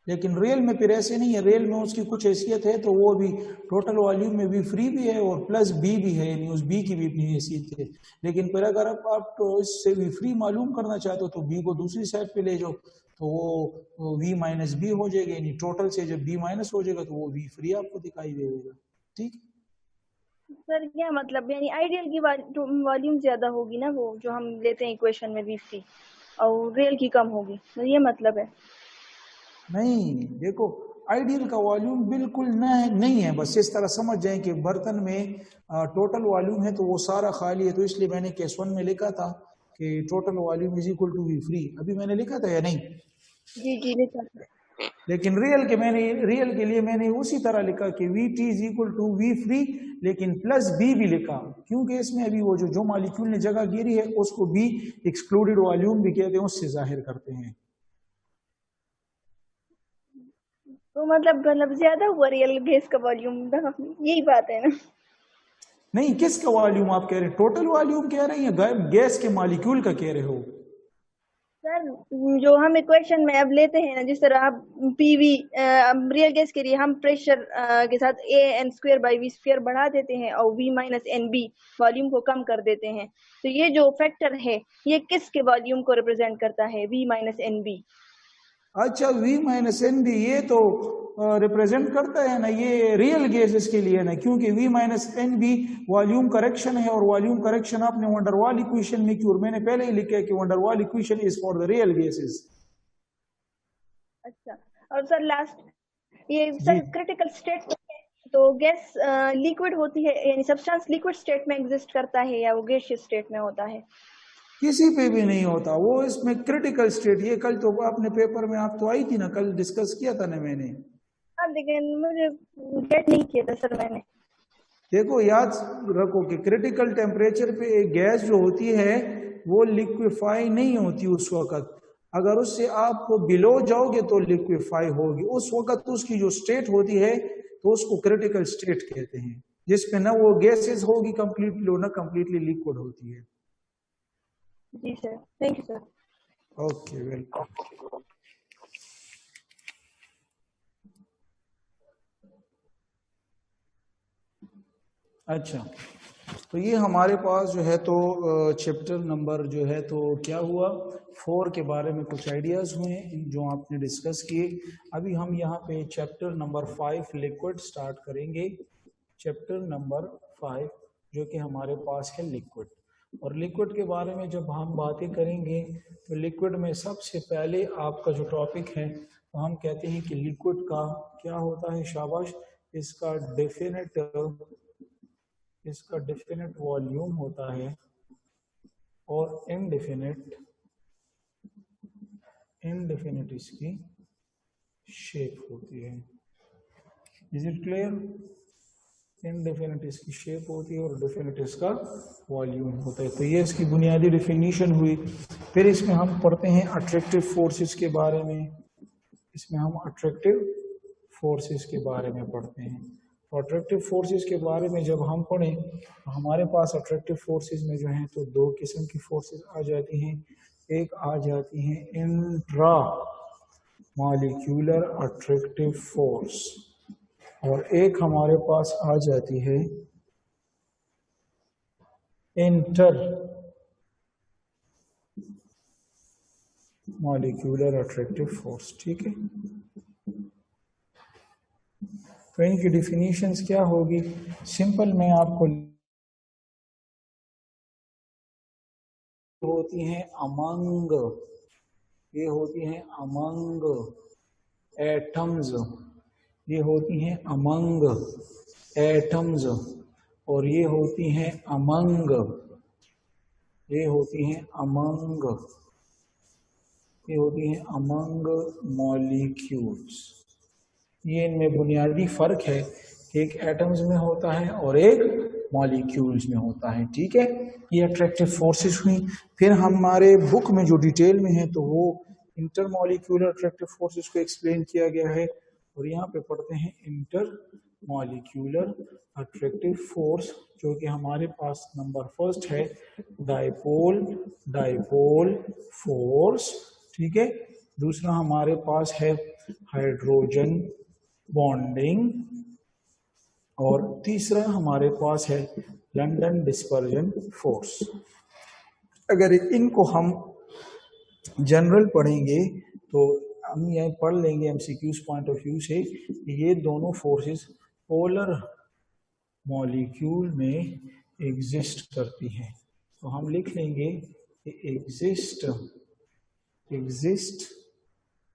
लेकिन रियल में फिर ऐसे नहीं है, रियल में उसकी कुछ हैसियत है, तो वो भी टोटल वॉल्यूम में भी फ्री भी है और प्लस बी भी है, यानी उस बी की भी अपनी हैसियत है। लेकिन फिर अगर आप तो इससे भी फ्री मालूम करना चाहते हो तो बी को दूसरी साइड पे ले जाओ, तो वो वी माइनस बी हो जाएगा, यानी टोटल से जब बी माइनस हो जाएगा तो वो वी फ्री आपको दिखाई देगा, ठीक। सर क्या मतलब, यानी आइडियल की वॉल्यूम ज्यादा होगी ना, वो जो हम लेते हैं इक्वेशन में वी फ्री, और रियल की कम होगी, तो ये मतलब है? नहीं, देखो, आइडियल का वॉल्यूम बिल्कुल नहीं है, बस इस तरह समझ जाएं कि बर्तन में टोटल वॉल्यूम है तो वो सारा खाली है, तो इसलिए मैंने केस 1 में लिखा था कि total volume is equal to V free. अभी मैंने लिखा था या नहीं? जी जी लिखा था। लेकिन रियल के लिए मैंने उसी तरह लिखा कि V T is equal to V free, लेकिन प्लस बी भी लिखा, क्योंकि इसमें अभी वो जो मॉलिक्यूल ने जगह घेरी है उसको बी एक्सक्लूडेड वॉल्यूम भी कहते हैं, उससे जाहिर करते हैं। तो मतलब ज्यादा हुआ रियल गैस का वॉल्यूम, यही बात है ना? नहीं, किसका वॉल्यूम आप कह रहे हैं? टोटल वॉल्यूम कह रहे हैं या गैस के मॉलिक्यूल का कह रहे हो? सर जो हम इक्वेशन में अब लेते हैं ना, जिस तरह आप पीवी रियल गैस के लिए हम प्रेशर के साथ a N square by we square बढ़ा देते हैं और v minus N B volume को कम कर देते हैं, तो ये जो फैक्टर है ये किसके वॉल्यूम को रिप्रेजेंट करता है, वी माइनस एन बी? अच्छा, V माइनस एन बी, ये तो रिप्रेजेंट करता है ना, ये रियल गैसेस के लिए ना, क्योंकि V minus N B volume correction है, और वॉल्यूम करेक्शन आपने वंडरवाल इक्वेशन में की, और मैंने पहले ही लिखा है कि van der Waals equation is for the real gases. अच्छा, और सर लास्ट ये जी। सर क्रिटिकल स्टेट तो गैस लिक्विड होती है, यानी सब्सटेंस लिक्विड स्टेट में एग्जिस्ट करता है या वो गैसियस स्टेट में होता है? किसी पे भी नहीं होता वो, इसमें क्रिटिकल स्टेट, ये कल तो आपने पेपर में आप तो आई थी ना, कल डिस्कस किया था ना मैंने। हाँ लेकिन मुझे गेट नहीं किया था सर मैंने। देखो, याद रखो कि क्रिटिकल टेम्परेचर पे एक गैस जो होती है वो लिक्विफाई नहीं होती उस वक्त, अगर उससे आप बिलो जाओगे तो लिक्विफाई होगी, उस वक्त उसकी जो स्टेट होती है तो उसको क्रिटिकल स्टेट कहते हैं, जिसमें ना वो गैसेस होगी कंप्लीटली, ना कंप्लीटली लिक्विड होती है। जी sir, thank you sir. Okay, welcome. अच्छा, तो ये हमारे पास जो है तो चैप्टर नंबर जो है तो क्या हुआ 4 के बारे में कुछ आइडियाज हुए जो आपने डिस्कस किए। अभी हम यहाँ पे चैप्टर नंबर 5 लिक्विड स्टार्ट करेंगे। चैप्टर नंबर 5 जो कि हमारे पास है लिक्विड। और लिक्विड के बारे में जब हम बातें करेंगे तो लिक्विड में सबसे पहले आपका जो टॉपिक है तो हम कहते हैं कि लिक्विड का क्या होता है, शाबाश, इसका डेफिनेट वॉल्यूम होता है और इनडेफिनेट इसकी शेप होती है। Is it clear? इनडेफिनेट इसकी शेप होती है और डेफिनेट इसका वॉल्यूम होता है। तो ये इसकी बुनियादी डेफिनेशन हुई। फिर इसमें हम पढ़ते हैं अट्रैक्टिव फोर्सेस के बारे में। इसमें हम अट्रैक्टिव फोर्सेस के बारे में पढ़ते हैं। तो अट्रैक्टिव फोर्सेस के बारे में जब हम पढ़ें तो हमारे पास अट्रैक्टिव फोर्सेस में जो है तो दो किस्म की फोर्सेस आ जाती हैं। एक आ जाती है इंट्रा मॉलिक्यूलर अट्रैक्टिव फोर्स और एक हमारे पास आ जाती है इंटर मॉलिक्यूलर अट्रैक्टिव फोर्स। ठीक है, तो इनकी डिफिनीशंस क्या होगी? सिंपल मैं आपको होती हैं अमंग, ये होती हैं अमंग एटम्स, ये होती हैं अमंग एटम्स और ये होती हैं अमंग मॉलिक्यूल्स। ये इनमें बुनियादी फर्क है कि एक एटम्स में होता है और एक मॉलिक्यूल्स में होता है। ठीक है, ये अट्रैक्टिव फोर्सेस हुई। फिर हमारे बुक में जो डिटेल में है तो वो इंटर मॉलिक्यूलर अट्रैक्टिव फोर्सेस को एक्सप्लेन किया गया है और यहाँ पे पढ़ते हैं इंटर मॉलिक्यूलर अट्रैक्टिव फोर्स जो कि हमारे पास नंबर फर्स्ट है डाइपोल फोर्स। ठीक है, दूसरा हमारे पास है हाइड्रोजन बॉन्डिंग और तीसरा हमारे पास है लंदन डिस्पर्जन फोर्स। अगर इनको हम जनरल पढ़ेंगे तो हम यह पढ़ लेंगे एमसीक्यूज पॉइंट ऑफ व्यू से ये दोनों फोर्सेस पोलर मॉलिक्यूल में एग्जिस्ट करती हैं। तो हम लिख लेंगे कि exist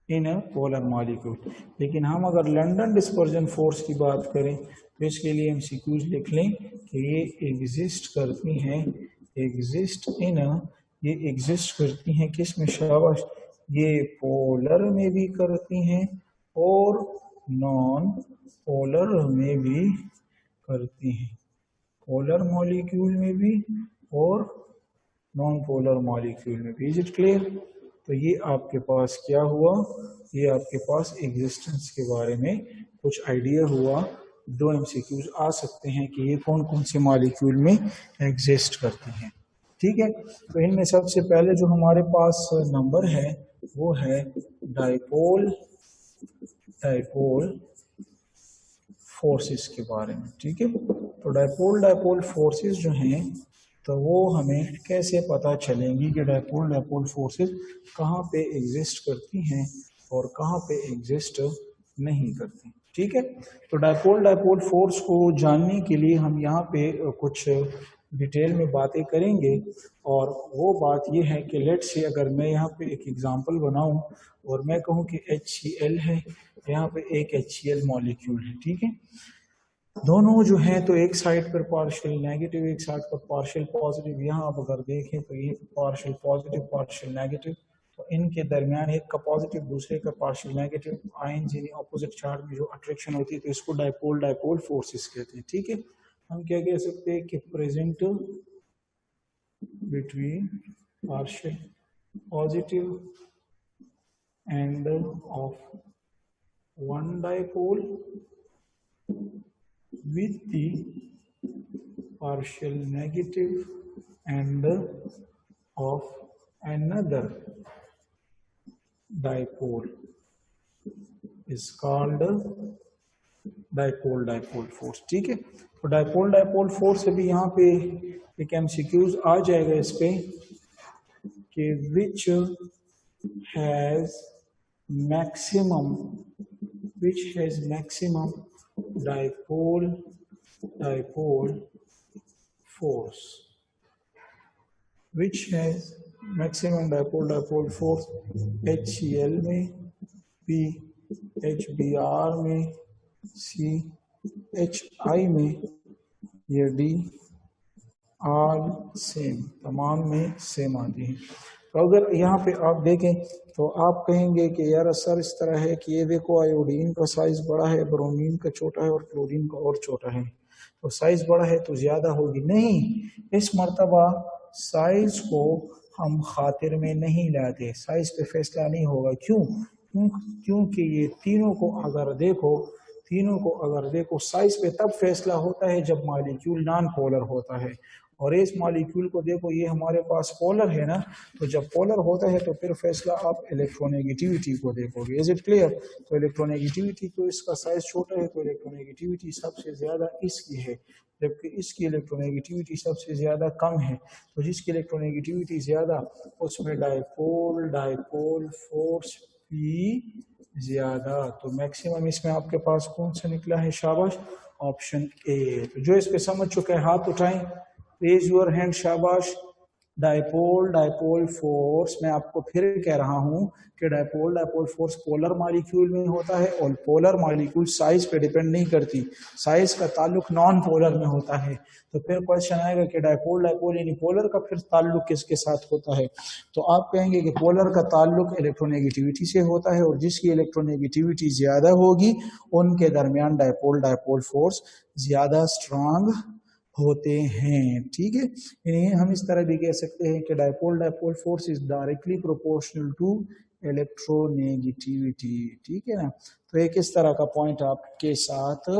in a polar molecule. लेकिन हम अगर लंदन डिस्पर्जन फोर्स की बात करें तो इसके लिए एमसीक्यूज लिख लें कि ये एग्जिस्ट करती हैं ये एग्जिस्ट करती हैं किस में, शाबाश, ये पोलर में भी करती हैं और नॉन पोलर में भी करती हैं, पोलर मॉलिक्यूल में भी और नॉन पोलर मॉलिक्यूल में भी। Is it clear? तो ये आपके पास क्या हुआ, ये आपके पास एग्जिस्टेंस के बारे में कुछ आइडिया हुआ। दो एमसीक्यूज आ सकते हैं कि ये कौन कौन से मॉलिक्यूल में एग्जिस्ट करती हैं। ठीक है, तो इनमें सबसे पहले जो हमारे पास नंबर है वो है डाइपोल फोर्सेस के बारे में। ठीक है, तो डाइपोल फोर्सेस जो हैं तो वो हमें कैसे पता चलेंगी कि डाइपोल फोर्सेस कहाँ पे एग्जिस्ट करती हैं और कहाँ पे एग्जिस्ट नहीं करती। ठीक है, तो डाइपोल फोर्स को जानने के लिए हम यहाँ पे कुछ डिटेल में बातें करेंगे और वो बात ये है कि लेट से अगर मैं यहाँ पे एक एग्जांपल बनाऊं और मैं कहूँ कि HCl है, यहाँ पे एक HCl मॉलिक्यूल है। ठीक है, दोनों जो है तो एक साइड पर पार्शियल नेगेटिव एक साइड पर पार्शियल पॉजिटिव। यहाँ आप अगर देखें तो ये पार्शियल पॉजिटिव पार्शियल नेगेटिव, तो इनके दरमियान एक का पॉजिटिव दूसरे का पार्शियल नेगेटिव आयंस यानी ऑपोजिट चार्ज में जो अट्रैक्शन होती है तो इसको डाइपोल फोर्सेस कहते हैं। ठीक है, हम क्या कह सकते हैं कि present between partial positive end of one dipole with the partial negative and of another dipole is called dipole dipole force, ठीक है। तो डाइपोल डाइपोल फोर्स से भी यहाँ पे एक एमसीक्यूज आ जाएगा इस पे कि which has maximum dipole dipole force, which has maximum dipole force HCl में, P HBr में, C HI में, ये D ऑल सेम, तमाम में सेम आती हैं। तो अगर यहाँ पे आप देखें तो आप कहेंगे कि यार सर इस तरह है कि ये देखो आयोडीन का साइज बड़ा है, ब्रोमीन का छोटा है और क्लोरीन का और छोटा है, तो साइज बड़ा है तो ज्यादा होगी। नहीं, इस मर्तबा साइज को हम खातिर में नहीं लाते, साइज पे फैसला नहीं होगा। क्योंकि ये तीनों को अगर देखो साइज पे तब फैसला होता है जब मॉलिक्यूल नॉन पोलर होता है। और इस मॉलिक्यूल को देखो, ये हमारे पास पोलर है ना, तो जब पोलर होता है तो फिर फैसला आप इलेक्ट्रोनेगेटिविटी को देखोगे। Is it clear? तो इलेक्ट्रोनेगेटिविटी तो इसका साइज छोटा है तो इलेक्ट्रोनेगेटिविटी सबसे ज्यादा इसकी है, जबकि इसकी इलेक्ट्रोनेगेटिविटी सबसे ज्यादा कम है। तो जिसकी इलेक्ट्रोनेगेटिविटी ज्यादा उसमें डाइपोल फोर्स भी ज्यादा। तो मैक्सिमम इसमें आपके पास कौन सा निकला है? शाबाश, ऑप्शन ए। तो जो इस पे समझ चुके हैं हाथ उठाएं, रेज योर हैंड, शाबाश। डाइपोल फोर्स, मैं आपको फिर कह रहा हूं कि डाइपोल फोर्स पोलर मॉलिक्यूल में होता है और पोलर मॉलिक्यूल साइज पे डिपेंड नहीं करती, साइज का ताल्लुक नॉन पोलर में होता है। तो फिर क्वेश्चन आएगा कि डाइपोल यानी पोलर का फिर ताल्लुक किसके साथ होता है? तो आप कहेंगे कि पोलर का ताल्लुक इलेक्ट्रोनेगेटिविटी से होता है और जिसकी इलेक्ट्रोनेगेटिविटी ज्यादा होगी उनके दरमियान डाइपोल फोर्स ज्यादा स्ट्रांग होते हैं, ठीक है। यानी हम इस तरह भी कह सकते हैं कि dipole force is directly proportional to electronegativity, ठीक है ना। तो एक इस तरह का पॉइंट आपके साथ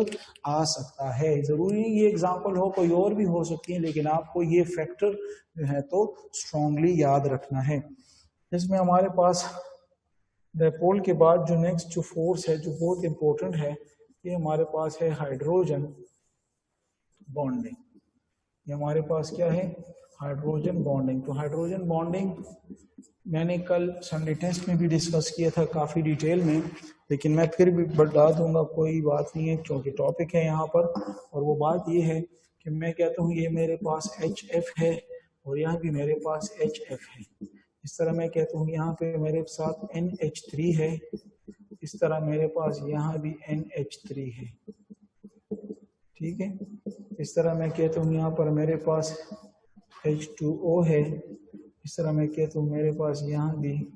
आ सकता है। जरूरी ये एग्जांपल हो, कोई और भी हो सकती है, लेकिन आपको ये फैक्टर जो है तो स्ट्रांगली याद रखना है। इसमें हमारे पास डाइपोल के बाद जो नेक्स्ट जो फोर्स है जो बहुत इंपॉर्टेंट है, ये हमारे पास है हाइड्रोजन बॉन्डिंग। ये हमारे पास क्या है? Hydrogen bonding. तो हाइड्रोजन बॉन्डिंग मैंने कल संडे टेस्ट में भी डिस्कस किया था काफ़ी डिटेल में, लेकिन मैं फिर भी बता दूंगा, कोई बात नहीं है क्योंकि टॉपिक है यहाँ पर। और वो बात ये है कि मैं कहता हूँ ये मेरे पास HF है और यहाँ भी मेरे पास HF है। इस तरह मैं कहता हूँ यहाँ पे मेरे साथ NH3 है, इस तरह मेरे पास यहाँ भी NH3 है, ठीक है। इस तरह मैं कहता हूँ यहाँ पर मेरे पास H2O है, इस तरह मैं कहता हूँ मेरे पास यहाँ भी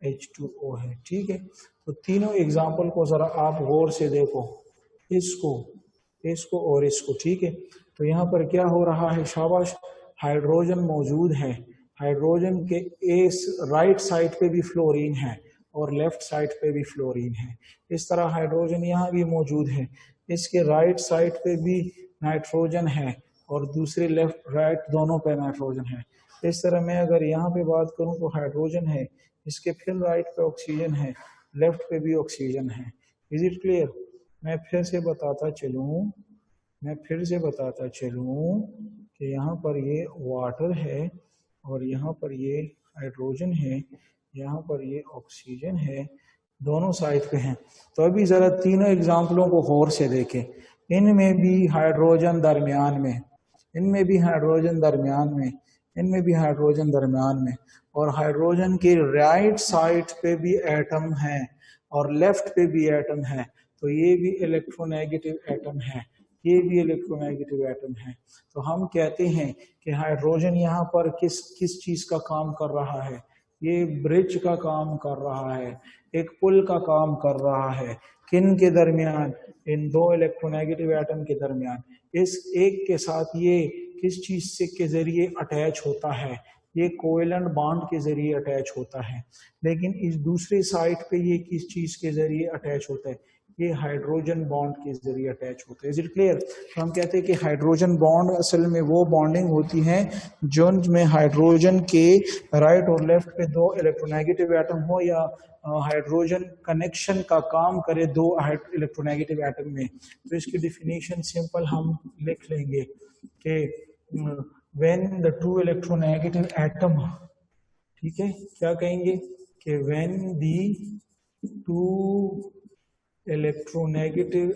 H2O है, ठीक है। तो तीनों एग्जाम्पल को जरा आप गौर से देखो, इसको और इसको, ठीक है। तो यहाँ पर क्या हो रहा है? शाबाश, हाइड्रोजन मौजूद है, हाइड्रोजन के इस राइट साइड पे भी फ्लोरीन है और लेफ्ट साइड पे भी फ्लोरीन है। इस तरह हाइड्रोजन यहाँ भी मौजूद है, इसके राइट साइड पे भी नाइट्रोजन है और दूसरे लेफ्ट राइट दोनों पे नाइट्रोजन है। इस तरह मैं अगर यहाँ पे बात करूँ तो हाइड्रोजन है, इसके फिर राइट पे ऑक्सीजन है, लेफ्ट पे भी ऑक्सीजन है। Is it clear? मैं फिर से बताता चलूँ कि यहाँ पर ये वाटर है और यहाँ पर ये हाइड्रोजन है, यहाँ पर ये ऑक्सीजन है, दोनों साइड पे हैं। तो अभी जरा तीनों एग्जाम्पलों को गौर से देखें। इनमें भी हाइड्रोजन दरमियान में, इनमें भी हाइड्रोजन दरमियान में, इनमें भी हाइड्रोजन दरमियान में, और हाइड्रोजन के राइट साइड पे भी एटम है और लेफ्ट पे भी एटम है। तो ये भी इलेक्ट्रोनेगेटिव एटम है, ये भी इलेक्ट्रोनेगेटिव एटम है। तो हम कहते हैं कि हाइड्रोजन यहाँ पर किस चीज का काम कर रहा है? ये ब्रिज का काम कर रहा है, एक पुल का काम कर रहा है। किन के दरमियान? इन दो इलेक्ट्रोनेगेटिव एटम के दरमियान। इस एक के साथ ये किस चीज से के जरिए अटैच होता है? ये कोवेलेंट बॉन्ड के जरिए अटैच होता है। लेकिन इस दूसरे साइड पे ये किस चीज के जरिए अटैच होता है? ये हाइड्रोजन बॉन्ड के जरिए अटैच होते हैं। Is it clear? तो हम कहते हैं कि हाइड्रोजन बॉन्ड असल में वो बॉन्डिंग होती है जिनमें हाइड्रोजन के राइट और लेफ्ट पे दो इलेक्ट्रोनेगेटिव एटम हो या हाइड्रोजन कनेक्शन का काम करे दो इलेक्ट्रोनेगेटिव एटम में। तो इसकी डिफिनीशन सिंपल हम लिख लेंगे कि when the two electronegative atom, ठीक है, क्या कहेंगे कि when the two electronegative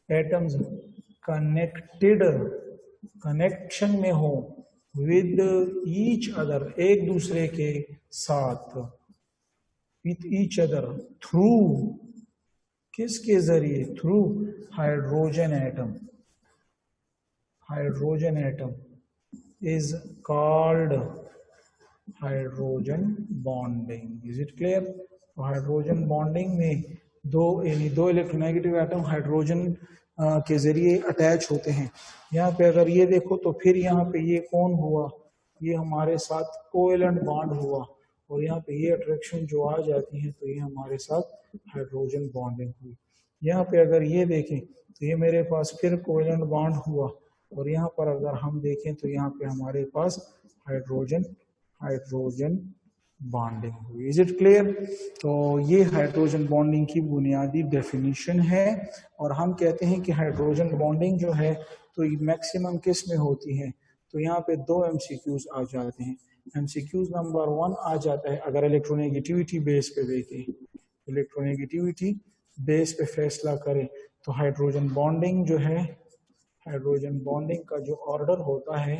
atoms connected, connection में हो विद ईच अदर, एक दूसरे के साथ, विद ईच अदर थ्रू, किसके जरिए? Through hydrogen atom. Hydrogen atom is called hydrogen bonding. Is it clear? तो हाइड्रोजन बॉन्डिंग में दो इलेक्ट्रोनेगेटिव एटम हाइड्रोजन के जरिए अटैच होते हैं। यहाँ पे अगर ये देखो तो फिर यहाँ पे ये कौन हुआ? ये हमारे साथ कोवेलेंट बॉन्ड हुआ और यहाँ पे ये अट्रैक्शन जो आ जाती है तो ये हमारे साथ हाइड्रोजन बॉन्डिंग हुई। यहाँ पे अगर ये देखें तो ये मेरे पास फिर कोवेलेंट बॉन्ड हुआ और यहाँ पर अगर हम देखें तो यहाँ पे हमारे पास हाइड्रोजन बॉन्डिंग हुई। Is it clear? तो ये हाइड्रोजन बॉन्डिंग की बुनियादी डेफिनेशन है और हम कहते हैं कि हाइड्रोजन बॉन्डिंग जो है तो मैक्सिमम किस में होती है? तो यहाँ पे दो एमसीक्यूज आ जाते हैं। एमसीक्यूज नंबर 1 आ जाता है अगर इलेक्ट्रोनेगेटिविटी बेस पे देखें, इलेक्ट्रोनेगेटिविटी बेस पे फैसला करें तो हाइड्रोजन बॉन्डिंग जो है, हाइड्रोजन बॉन्डिंग का जो ऑर्डर होता है,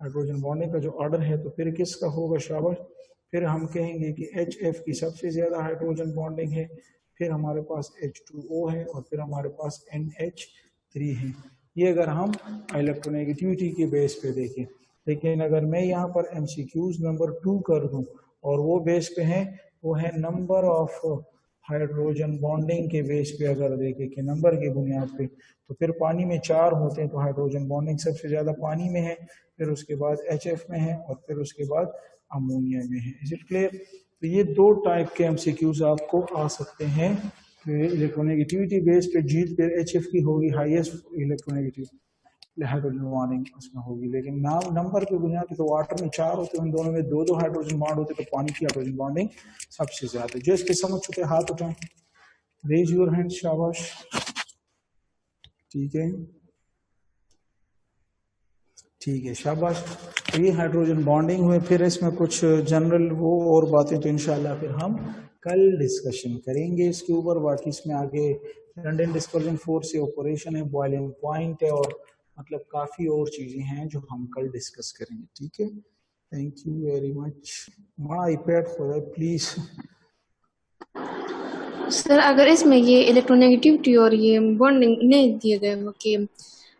हाइड्रोजन बॉन्डिंग का जो ऑर्डर है तो फिर किसका होगा? शाबाश, फिर हम कहेंगे कि HF की सबसे ज्यादा हाइड्रोजन बॉन्डिंग है, फिर हमारे पास H2O है और फिर हमारे पास NH3 है। ये अगर हम इलेक्ट्रोनेगेटिविटी के बेस पे देखें। लेकिन अगर मैं यहाँ पर MCQs नंबर 2 कर दूं और वो बेस पे है, वो है नंबर ऑफ हाइड्रोजन बॉन्डिंग के बेस पे अगर देखें कि नंबर की बुनियाद पे, तो फिर पानी में 4 होते हैं तो हाइड्रोजन बॉन्डिंग सबसे ज्यादा पानी में है, फिर उसके बाद HF में है और फिर उसके बाद अमोनिया में है। Is it clear? तो ये दो टाइप के एमसीक्यूज आपको आ सकते हैं। इलेक्ट्रोनेगेटिविटी बेस पे जीत फिर HF की होगी, हाईएस्ट इलेक्ट्रोनेगेटिव हाइड्रोजन बॉन्डिंग उसमें होगी। लेकिन नाम नंबर की बुनियाद पे तो वाटर में 4 होते हैं, उन दोनों में 2 हाइड्रोजन बॉन्ड होते, तो पानी की हाइड्रोजन बॉन्डिंग सबसे ज्यादा। जो इसके समझ चुके हाथ उठाएं, रेज योर हैंड, शाबाश। ठीक है, ठीक है, शाबाश। तो ये हाइड्रोजन बॉन्डिंग हुए, फिर इसमें कुछ जनरल वो और बातें तो इंशाल्लाह फिर हम कल डिस्कशन करेंगे इसके ऊपर। बाकी इसमें आगे लंडन डिस्पर्जन फोर्स से ऑपरेशन है, बॉइलिंग पॉइंट है और मतलब काफ़ी और चीज़ें हैं जो हम कल डिस्कस करेंगे। ठीक है, थैंक यू वेरी मच। माँ आईपैड हो जाए प्लीज़। सर अगर इसमें ये इलेक्ट्रोनेगेटिविटी और ये बॉन्डिंग नहीं दिए गए हो कि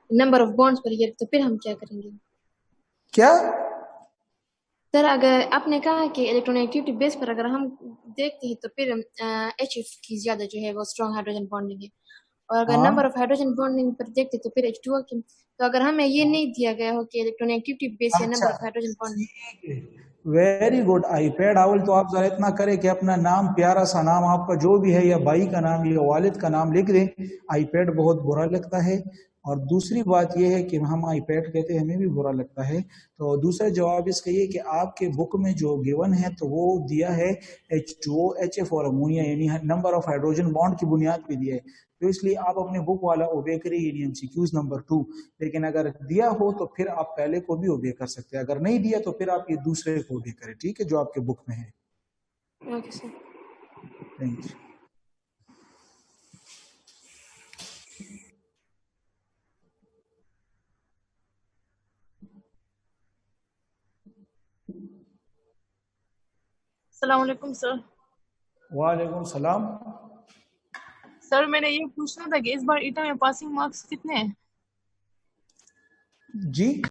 नंबर ऑफ बॉन्ड्स पर ये, तो फिर हम क्या करेंगे? क्या सर अगर आपने कहा कि इलेक्ट्रोनेगेटिविटी बेस पर अगर हम देखते हैं तो फिर HF की ज्यादा जो है वो स्ट्रॉन्ग हाइड्रोजन बॉन्डिंग है, और अगर नंबर ऑफ हाइड्रोजन बॉन्डिंग पर देखते तो फिर H2O की। तो अगर हमें ये नहीं दिया गया हो कि इलेक्ट्रोनेगेटिविटी बेस या number of hydrogen bonding. Very good iPad आवल। तो आप जरा इतना करें कि अपना नाम, प्यारा सा नाम आपका जो भी है, या भाई का नाम या वालिद का नाम लिख दें। आईपैड बहुत बुरा लगता है। और दूसरी बात यह है कि हम आईपैड कहते हैं, हमें भी बुरा लगता है। तो दूसरा जवाब इसका ये कि आपके बुक में जो गिवन है तो वो दिया है H2O, HF और अमोनिया, यानी नंबर ऑफ हाइड्रोजन बॉन्ड की बुनियाद पे दिया है। तो इसलिए आप अपने बुक वाला ओबे करें, यानी एमसीक्यूज नंबर 2। लेकिन अगर दिया हो तो फिर आप पहले को भी ओबे कर सकते हैं, अगर नहीं दिया तो फिर आप ये दूसरे को ओबे करें। ठीक है, जो आपके बुक में है। Okay sir, thank you. अस्सलाम वालेकुम सर। वालेकुम सलाम। सर मैंने ये पूछना था कि इस बार ईटा में पासिंग मार्क्स कितने हैं? जी